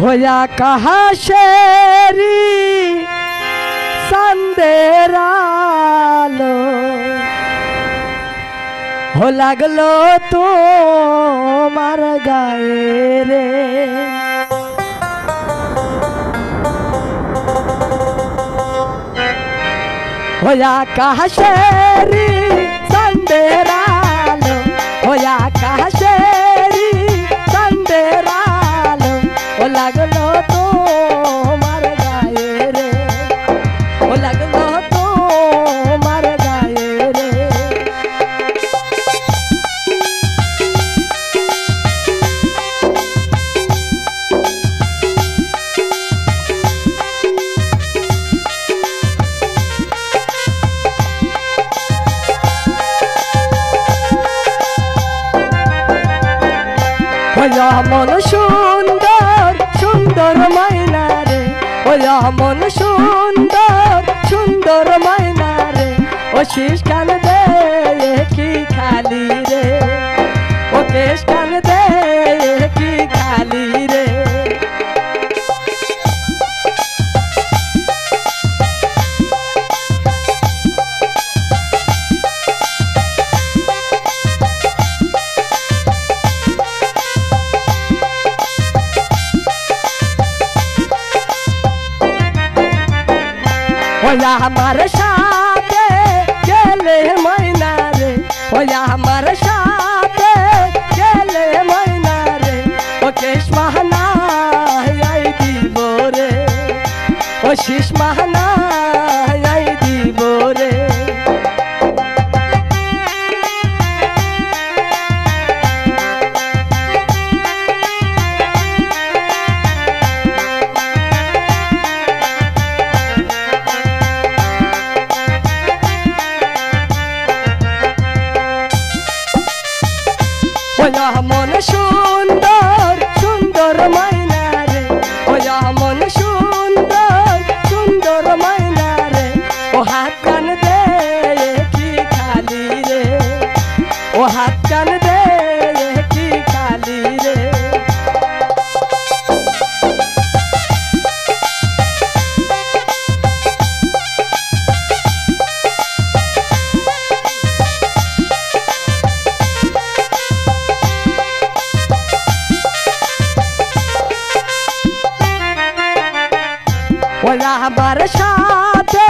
होया कहाँ शेरी संदेरालो हो लगलो तो मर गए रे। होया कहाँ शेरी संदेरालो होया कहाँ शेरी संदेरालो हो लगलो तो मर गए रे। हो लगलो तो मर गए रे। ওয়া মন সুন্দর সুন্দর মাইনা রে, ওয়া মন সুন্দর সুন্দর মাইনা রে, ও শীষ কান দে কি খালি রে, ও কেশ কান দে কি খালি রে। ओया हमारे साथे गेले मैना रे, ओया हमारे साथे गेले मैना रे, ओ केश महना आई दीबो रे, ओ शीश महना आई दीबो रे। ওয়া মন সুন্দর সুন্দর মাইনা রে, ওয়া মন সুন্দর সুন্দর মাইনা রে, ও হাত কান দে কি খালি রে, ও হাত কান দে কি খালি রে। ওয়া আমার সাথে